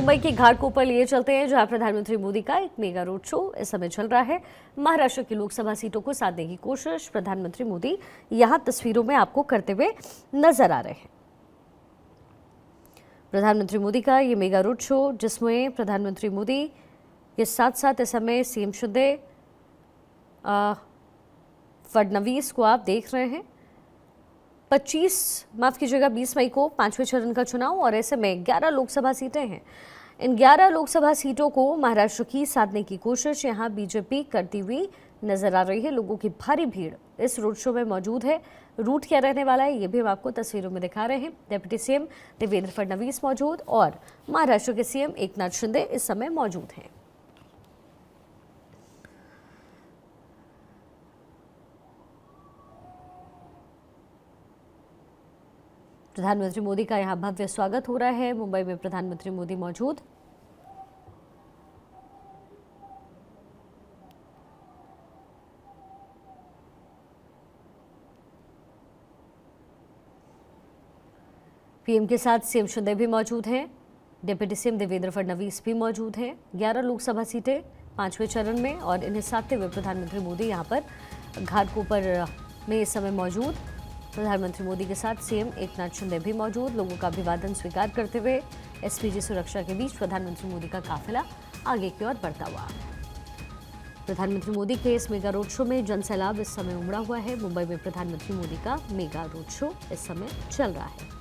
मुंबई की घाटकोपर पर लिए चलते हैं, जहां प्रधानमंत्री मोदी का एक मेगा रोड शो इस समय चल रहा है। महाराष्ट्र की लोकसभा सीटों को साधने की कोशिश प्रधानमंत्री मोदी यहां तस्वीरों में आपको करते हुए नजर आ रहे हैं। प्रधानमंत्री मोदी का ये मेगा रोड शो, जिसमें प्रधानमंत्री मोदी के साथ साथ इस समय सीएम शिंदे, फडणवीस को आप देख रहे हैं। 20 मई को 5वें चरण का चुनाव और ऐसे में 11 लोकसभा सीटें हैं। इन 11 लोकसभा सीटों को महाराष्ट्र की साधने की कोशिश यहां बीजेपी करती हुई नजर आ रही है। लोगों की भारी भीड़ इस रोड शो में मौजूद है। रूट क्या रहने वाला है, ये भी हम आपको तस्वीरों में दिखा रहे हैं। डिप्टी सीएम देवेंद्र फडणवीस मौजूद और महाराष्ट्र के सीएम एकनाथ शिंदे इस समय मौजूद हैं। प्रधानमंत्री मोदी का यहां भव्य स्वागत हो रहा है। मुंबई में प्रधानमंत्री मोदी मौजूद। पीएम के साथ सीएम शिंदे भी मौजूद हैं। डिप्टी सीएम देवेंद्र फडणवीस भी मौजूद हैं। 11 लोकसभा सीटें 5वें चरण में और इन्हें साधते हुए प्रधानमंत्री मोदी यहां पर घाटकोपर में इस समय मौजूद। प्रधानमंत्री मोदी के साथ सीएम एकनाथ शिंदे भी मौजूद। लोगों का अभिवादन स्वीकार करते हुए एसपीजी सुरक्षा के बीच प्रधानमंत्री मोदी का काफिला आगे की ओर बढ़ता हुआ। प्रधानमंत्री मोदी के इस मेगा रोड शो में जनसैलाब इस समय उमड़ा हुआ है। मुंबई में प्रधानमंत्री मोदी का मेगा रोड शो इस समय चल रहा है।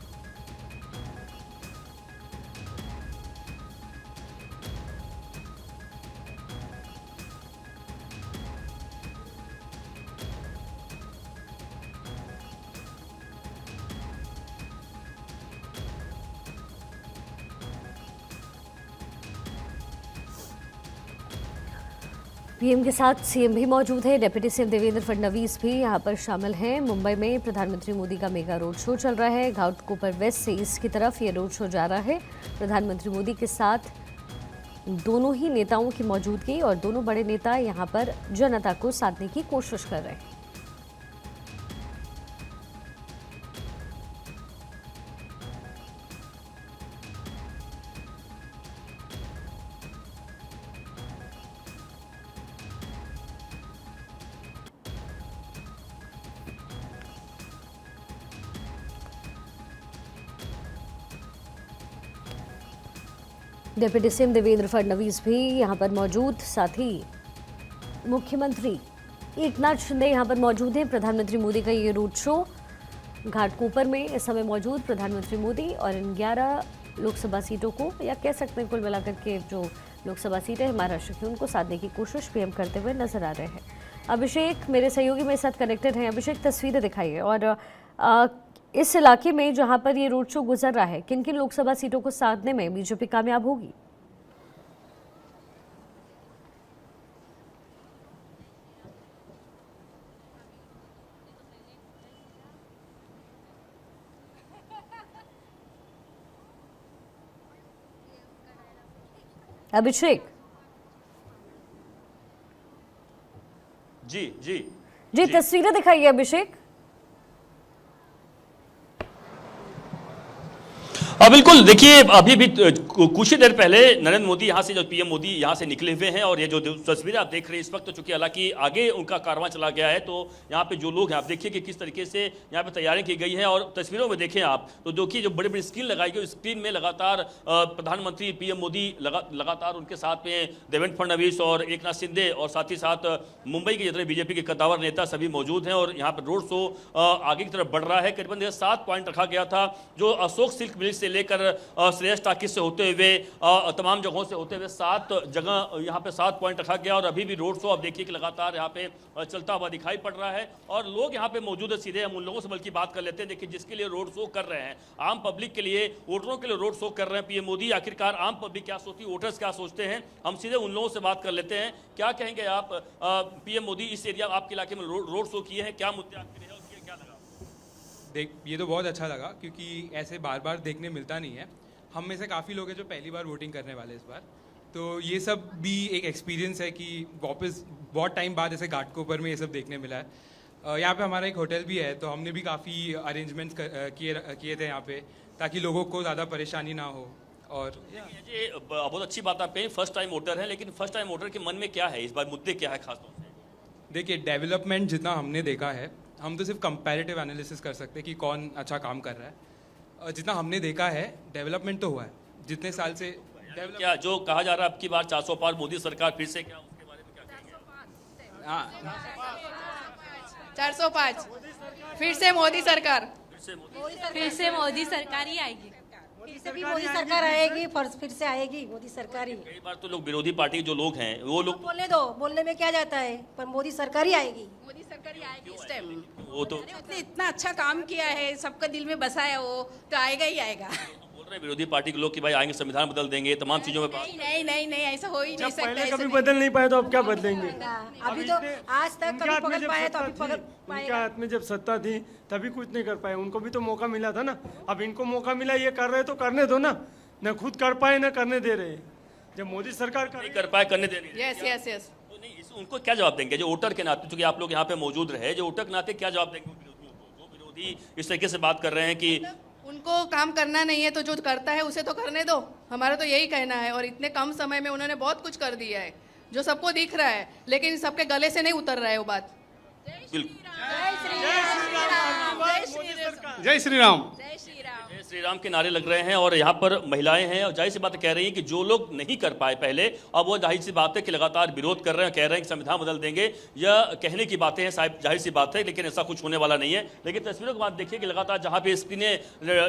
पीएम के साथ सीएम भी मौजूद है। डिप्टी सीएम देवेंद्र फडणवीस भी यहां पर शामिल हैं। मुंबई में प्रधानमंत्री मोदी का मेगा रोड शो चल रहा है। घाटकोपर वेस्ट से ईस्ट की तरफ ये रोड शो जा रहा है। प्रधानमंत्री मोदी के साथ दोनों ही नेताओं की मौजूदगी और दोनों बड़े नेता यहां पर जनता को साधने की कोशिश कर रहे हैं। डिप्टी सीएम देवेंद्र फडणवीस भी यहां पर मौजूद, साथ ही मुख्यमंत्री एकनाथ शिंदे यहां पर मौजूद हैं। प्रधानमंत्री मोदी का ये रोड शो घाटकोपर में इस समय मौजूद प्रधानमंत्री मोदी और इन 11 लोकसभा सीटों को, या कह सकते हैं कुल मिलाकर के जो लोकसभा सीटें हैं महाराष्ट्र की, उनको साधने की कोशिश पीएम करते हुए नजर आ रहे हैं। अभिषेक मेरे सहयोगी मेरे साथ कनेक्टेड हैं। अभिषेक, तस्वीरें दिखाइए और इस इलाके में जहां पर ये रोड शो गुजर रहा है, किन किन लोकसभा सीटों को साधने में बीजेपी कामयाब होगी? अभिषेक जी तस्वीरें दिखाइए अभिषेक। बिल्कुल, देखिए अभी भी कुछ ही देर पहले नरेंद्र मोदी यहाँ से, जो पीएम मोदी यहाँ से निकले हुए हैं और ये जो तस्वीरें आप देख रहे हैं इस वक्त, चूंकि हालांकि आगे उनका कारवां चला गया है, तो यहाँ पे जो लोग हैं आप देखिए कि किस तरीके से यहाँ पे तैयारी की गई है। और तस्वीरों में देखें आप तो देखिए जो बड़ी बड़ी स्क्रीन लगाई गई, स्क्रीन में लगातार प्रधानमंत्री पीएम मोदी लगातार उनके साथ में देवेंद्र फडणवीस और एकनाथ शिंदे और साथ ही साथ मुंबई के जितने बीजेपी के कद्दावर नेता सभी मौजूद हैं। और यहाँ पर रोड शो आगे की तरफ बढ़ रहा है। करीबन 7 पॉइंट रखा गया था, जो अशोक सिल्क मिल से लेकर श्रेयस टाकिज से होते हुए तमाम जगहों से होते हुए 7 जगह यहाँ पे 7 पॉइंट रखा गया। और अभी भी रोड शो आप देखिए कि लगातार यहाँ पे चलता हुआ दिखाई पड़ रहा है और लोग यहाँ पे मौजूद है। सीधे हम उन लोगों से बल्कि बात कर लेते हैं। देखिए जिसके लिए रोड शो कर रहे हैं, आम पब्लिक के लिए, वोटरों के लिए रोड शो कर रहे हैं पीएम मोदी। आखिरकार आम पब्लिक क्या सोचती है, वोटर्स क्या सोचते हैं, हम सीधे उन लोगों से बात कर लेते हैं। क्या कहेंगे आप, पीएम मोदी इस एरिया आपके इलाके में रोड शो किए हैं, क्या मुद्दे आपके रहे और क्या लगा? देख, ये तो बहुत अच्छा लगा क्योंकि ऐसे बार बार देखने मिलता नहीं है। हम में से काफ़ी लोग हैं जो पहली बार वोटिंग करने वाले इस बार, तो ये सब भी एक एक्सपीरियंस है कि वापस बहुत टाइम बाद ऐसे घाटकोपर में ये सब देखने मिला है। यहाँ पे हमारा एक होटल भी है, तो हमने भी काफ़ी अरेंजमेंट्स किए थे यहाँ पे, ताकि लोगों को ज़्यादा परेशानी ना हो। और ये बहुत अच्छी बात आप कहीं फर्स्ट टाइम वोटर है, लेकिन फर्स्ट टाइम वोटर के मन में क्या है इस बार, मुद्दे क्या है खासतौर से? देखिए, डेवलपमेंट जितना हमने देखा है, हम तो सिर्फ कंपैरेटिव एनालिसिस कर सकते हैं कि कौन अच्छा काम कर रहा है। जितना हमने देखा है डेवलपमेंट तो हुआ है जितने साल से। क्या जो कहा जा रहा है अब की बार 400 पार मोदी सरकार फिर से, क्या उसके बारे में क्या कहेंगे? हाँ, 405 फिर से मोदी सरकार, फिर से मोदी सरकार ही आएगी। फिर से भी मोदी सरकार आएगी, फिर से आएगी मोदी सरकार ही। कई बार तो लोग विरोधी पार्टी के जो लोग हैं वो लोग बोलने दो, बोलने में क्या जाता है, पर मोदी सरकार ही आएगी। मोदी सरकार ही आएगी इस टाइम। वो तो उसने इतना अच्छा काम किया है, सबका दिल में बसाया, वो तो आएगा ही आएगा। बोल रहे हैं विरोधी पार्टी के लोग कि भाई आएंगे संविधान बदल देंगे, तमाम चीजों में नहीं नहीं नहीं नहीं, ऐसा हो ही नहीं सकता। पहले ऐसा कभी नहीं। बदल नहीं पाए तो अब क्या बदलेंगे? अभी तो आज तक कभी पकड़ पाए तो अभी पकड़ उनके पाएगा। हाथ में जब सत्ता थी तभी कुछ नहीं कर पाए, उनको भी तो मौका मिला था ना। अब इनको मौका मिला, ये कर रहे तो करने दो ना, न खुद कर पाए न करने दे रहे। जब मोदी सरकार नहीं कर पाए, करने दे रही है। Yes yes yes. तो नहीं, उनको क्या जवाब देंगे जो वोटर के नाते, चूंकि आप लोग यहाँ पे मौजूद रहे, जो वोटर के नाते क्या जवाब देंगे उन विरोधियों को, जो विरोधी इस तरीके से बात कर रहे हैं कि उनको काम करना नहीं है तो जो करता है उसे तो करने दो, हमारा तो यही कहना है। और इतने कम समय में उन्होंने बहुत कुछ कर दिया है जो सबको दिख रहा है, लेकिन सबके गले से नहीं उतर रहा है वो बात। बिल्कुल जय श्री राम। जय श्री राम। जय श्री राम के नारे लग रहे हैं और यहाँ पर महिलाएं हैं और जाहिर सी बात कह रही हैं कि जो लोग नहीं कर पाए पहले, अब वो जाहिर सी बात है कि लगातार विरोध कर रहे हैं, कह रहे हैं कि संविधान बदल देंगे। यह कहने की बातें हैं साहब, जाहिर सी बात है, लेकिन ऐसा कुछ होने वाला नहीं है। लेकिन तस्वीरों की बात देखिए कि लगातार जहाँ पे स्क्रीनें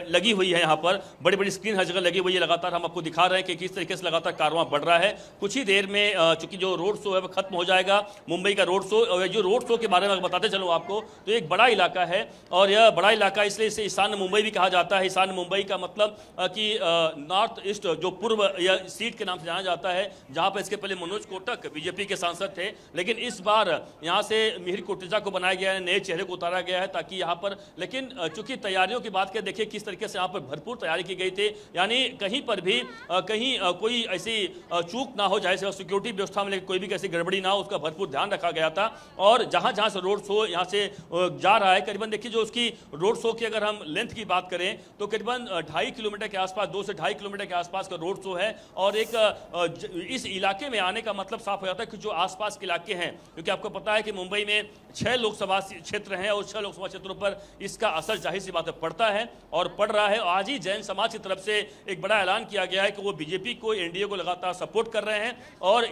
लगी हुई है, यहाँ पर बड़ी बड़ी स्क्रीन हर जगह लगी हुई है, लगातार हम आपको दिखा रहे हैं कि किस तरीके से लगातार कारवां बढ़ रहा है। कुछ ही देर में चूंकि जो रोड शो है वो खत्म हो जाएगा, मुंबई का रोड शो। और जो रोड शो के बारे में बताते चलूँ आपको, तो एक बड़ा इलाका है और यह बड़ा इलाका इसलिए इसे ईशान्य मुंबई भी कहा जाता है। ईशान्य मुंबई का मतलब कि नॉर्थ ईस्ट, जो पूर्व या सीट के नाम से जाना जाता है, जहां पर इसके पहले मनोज कोटक बीजेपी के सांसद थे, लेकिन इस बार यहां से मिहिर कोटेचा को बनाया गया है, नए चेहरे को उतारा गया है ताकि यहां पर, लेकिन चूंकि तैयारियों की बात करें, देखिए किस तरीके से यहां पर भरपूर तैयारी की गई थी, यानी कहीं पर भी कहीं कोई ऐसी चूक ना हो, चाहे सिक्योरिटी व्यवस्था में कोई भी कैसी गड़बड़ी ना हो, उसका भरपूर ध्यान रखा गया था। और जहां जहां से रोड शो यहां से जा रहा है, करीबन देखिए जो उसकी रोड शो की अगर हम लेंथ की बात करें तो करीबन 2.5 किलोमीटर के आसपास, 2 से 2.5 किलोमीटर के आसपास का रोड शो है। और एक इस इलाके में आने का मतलब साफ हो जाता है कि जो आसपास के इलाके हैं, क्योंकि आपको पता है कि मुंबई में 6 लोकसभा क्षेत्र हैं और 6 लोकसभा क्षेत्रों पर इसका असर जाहिर सी बात है पड़ता है और पड़ रहा है। आज ही जैन समाज की तरफ से एक बड़ा ऐलान किया गया है कि वो बीजेपी को, एनडीए को लगातार सपोर्ट कर रहे हैं और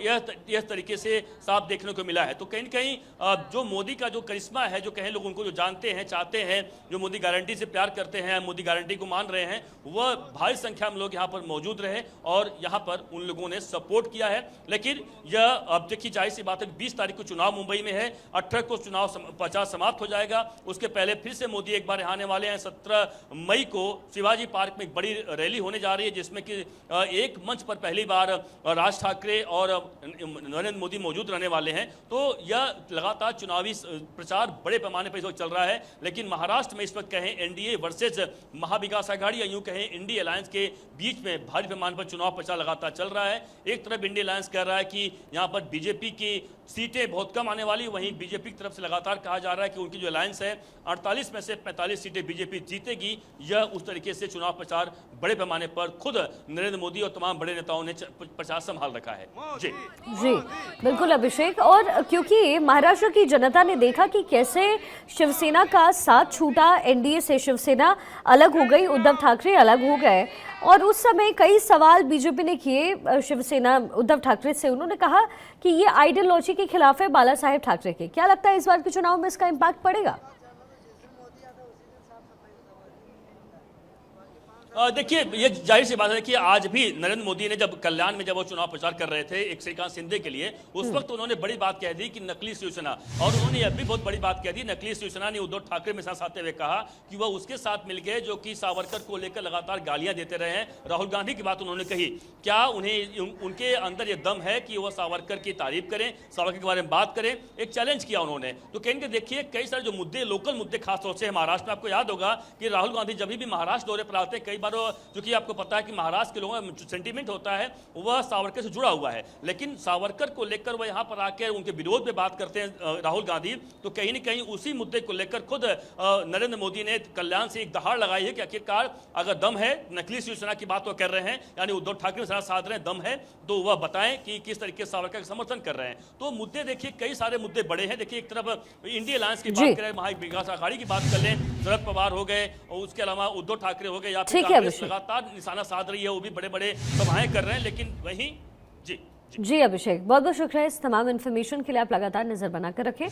यह तरीके से साफ देखने को मिला है। तो कहीं न कहीं जो मोदी का जो करिश्मा है, जो कहें लोग उनको जो जानते हैं, चाहते हैं, जो मोदी गारंटी से प्यार करते हैं, मोदी गारंटी को मान रहे हैं, वह भारी संख्या में लोग यहाँ पर मौजूद रहे और यहाँ पर उन लोगों ने सपोर्ट किया है। लेकिन यह अब देखिए जाहिर सी बात है, 20 तारीख को चुनाव मुंबई में है, 18 को चुनाव प्रचार समाप्त हो जाएगा। उसके पहले फिर से मोदी एक बार यहाँ आने वाले हैं। 17 मई को शिवाजी पार्क में एक बड़ी रैली होने जा रही है, जिसमें कि एक मंच पर पहली बार राज ठाकरे और नरेंद्र मोदी मौजूद रहने वाले हैं। तो यह लगातार चुनावी प्रचार बड़े पैमाने पर इस वक्त चल रहा है। लेकिन महाराष्ट्र में इस वक्त कहें एनडीए वर्सेज महाविकास आघाड़ी, या यूं कहें इंडी अलायंस के बीच में भारी पैमाने पर चुनाव प्रचार लगातार चल रहा है। एक तरफ इंडी अलायंस कह रहा है कि यहाँ पर बीजेपी की सीटें बहुत कम आने वाली, वहीं बीजेपी की तरफ से लगातार कहा जा रहा है कि उनकी जो अलायंस है 48 में से 45 सीटें बीजेपी जीतेगी। यह उस तरीके से चुनाव प्रचार बड़े पैमाने पर खुद नरेंद्र मोदी और तमाम बड़े नेताओं ने प्रचार संभाल रखा है। जी बिल्कुल अभिषेक। और क्योंकि महाराष्ट्र की जनता ने देखा कि कैसे शिवसेना का साथ छूटा, एनडीए से शिवसेना अलग हो गई, उद्धव ठाकरे अलग हो गए, और उस समय कई सवाल बीजेपी ने किए शिवसेना उद्धव ठाकरे से। उन्होंने कहा कि ये आइडियोलॉजी के खिलाफ है बाला साहेब ठाकरे के। क्या लगता है इस बार के चुनाव में इसका इम्पैक्ट पड़ेगा? देखिए ये जाहिर सी बात है कि आज भी नरेंद्र मोदी ने जब कल्याण में जब वो चुनाव प्रचार कर रहे थे एक श्रीकांत शिंदे के लिए, उस वक्त उन्होंने बड़ी बात कह दी कि नकली शिवसेना, और उन्होंने यह भी बहुत बड़ी बात कह दी, नकली शिवसेना ने उद्धव ठाकरे में साथ आते हुए कहा कि वह उसके साथ मिल गए जो कि सावरकर को लेकर लगातार गालियां देते रहे हैं। राहुल गांधी की बात उन्होंने कही। क्या उन्हें उनके अंदर यह दम है कि वह सावरकर की तारीफ करें, सावरकर के बारे में बात करें? एक चैलेंज किया उन्होंने। तो कहेंगे देखिए कई सारे जो मुद्दे, लोकल मुद्दे खासतौर से महाराष्ट्र में, आपको याद होगा कि राहुल गांधी जब भी महाराष्ट्र दौरे पर आते हैं कई पर चूंकि आपको पता है कि महाराष्ट्र के लोगों का सेंटीमेंट होता है वह सावरकर से जुड़ा हुआ है, लेकिन सावरकर को लेकर वह यहाँ पर आकर उनके विरोध में बात करते हैं राहुल गांधी, तो कहीं न कहीं उसी मुद्दे को लेकर खुद नरेंद्र मोदी ने कल्याण से एक दहाड़ लगाई है कि आखिरकार अगर दम है, नकली शिवसेना की बात वो कर रहे हैं, यानी उद्धव ठाकरे के साथ साध रहे हैं, दम है तो वह बताएं कि किस तरीके से सावरकर का समर्थन कर रहे हैं। तो मुद्दे देखिए, कई सारे मुद्दे बड़े हैं। देखिए, एक तरफ इंडिया अलायंस की बात करें, महाविकास आघाड़ी की बात कर लें, शरद पवार हो गए और उसके अलावा उद्धव ठाकरे हो गए, या फिर कांग्रेस लगातार निशाना साध रही है, वो भी बड़े बड़े सभाएं कर रहे हैं, लेकिन वहीं जी अभिषेक, बहुत बहुत शुक्रिया इस तमाम इन्फॉर्मेशन के लिए। आप लगातार नजर बनाकर रखें।